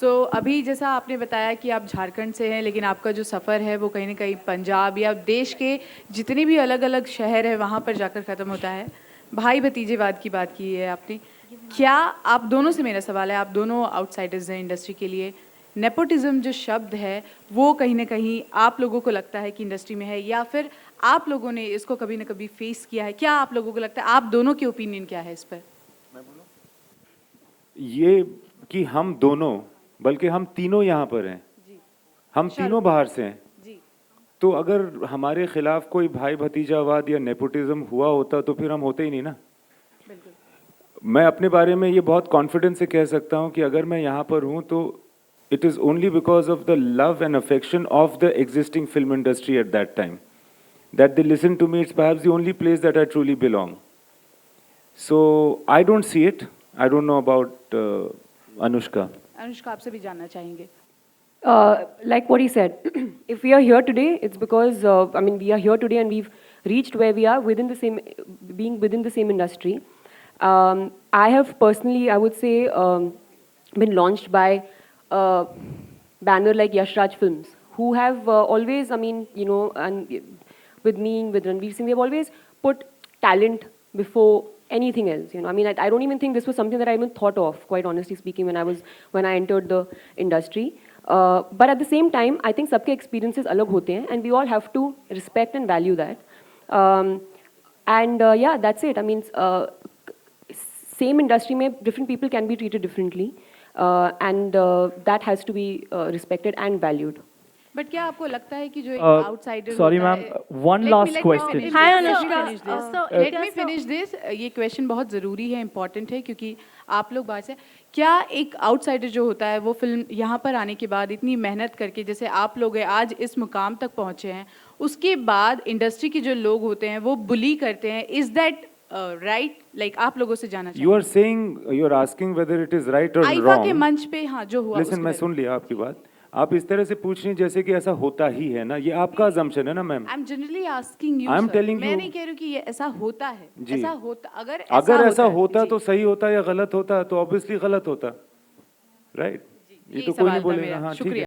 अभी जैसा आपने बताया कि आप झारखंड से हैं, लेकिन आपका जो सफ़र है वो कहीं न कहीं पंजाब या देश के जितने भी अलग-अलग शहर हैं वहाँ पर जाकर ख़त्म होता है। भाई-भतीजेवाद की बात की है आपने। क्या आप दोनों से मेरा सवाल है, आप दोनों आउटसाइडर्स हैं इंडस्ट्री के लिए। नेपोटिज़्म जो शब्द है, वो कहीं न कहीं आप लोगों को लगता है कि इंडस्ट्री में है, या फिर आप लोगों ने इसको कभी न कभी फेस किया है? क्या आप लोगों को लगता है, आप दोनों की ओपिनियन क्या है इस पर? ये कि हम दोनों, बल्कि हम तीनों यहाँ पर हैं, जी। हम तीनों बाहर से हैं। जी। तो अगर हमारे खिलाफ कोई भाई भतीजावाद या नेपोटिज्म हुआ होता तो फिर हम होते ही नहीं ना। बिल्कुल। मैं अपने बारे में ये बहुत कॉन्फिडेंस से कह सकता हूँ कि अगर मैं यहाँ पर हूँ तो it is only because of the love and affection of the existing film industry at that time, that they listen to me. It's perhaps the only place that I truly belong. So I don't see it. I don't know about Anushka. Anushka, आपसे भी जानना चाहेंगे। Like what he said, if we are here today, it's because I mean we are here today and we've reached where we are within the same, being within the same industry. I have personally, I would say, been launched by a banner like Yashraj Films, who have always, I mean, you know, and with me, with Ranveer Singh, they've always put talent before anything else. You know, I mean, I don't even think this was something that I even thought of, quite honestly speaking, when I entered the industry. But at the same time, I think सबके experiences अलग होते हैं, and we all have to respect and value that. Yeah, that's it. I mean, same industry में different people can be treated differently, and that has to be respected and valued. But क्या आपको लगता है कि जो एक Uh, outsider sorry, होता ma'am. है, One last question. Hi Anushka. Let me finish this. ये क्वेश्चन बहुत ज़रूरी है, इम्पॉर्टेंट है, क्योंकि आप लोग बाहर से, क्या एक आउटसाइडर जो होता है वो फिल्म यहाँ पर आने के बाद इतनी मेहनत करके, जैसे आप लोग हैं आज इस मुकाम तक पहुँचे हैं, उसके बाद इंडस्ट्री के जो लोग होते हैं वो बुली करते हैं, इज दैट राइट? लाइक आप लोगों से जाना You are saying, you are asking whether it is right or IIFA के wrong. मंच पे हाँ जो हुआ Listen, उसके मैं बारे सुन लिया आपकी बात। आप इस तरह से पूछ रही हैं जैसे कि ऐसा होता ही है ना, ये आपका assumption है ना ma'am. I am generally asking you, I'm telling मैं you- नहीं कह रही हूँ कि ये ऐसा होता है। जी। ऐसा होता, अगर ऐसा होता जी। तो सही होता या गलत होता, तो ऑब्वियसली गलत होता, राइट? ये यही तो कोई नहीं सवाल था बोलेगा। मेरा। हाँ, ठीक है। शुक्रिया।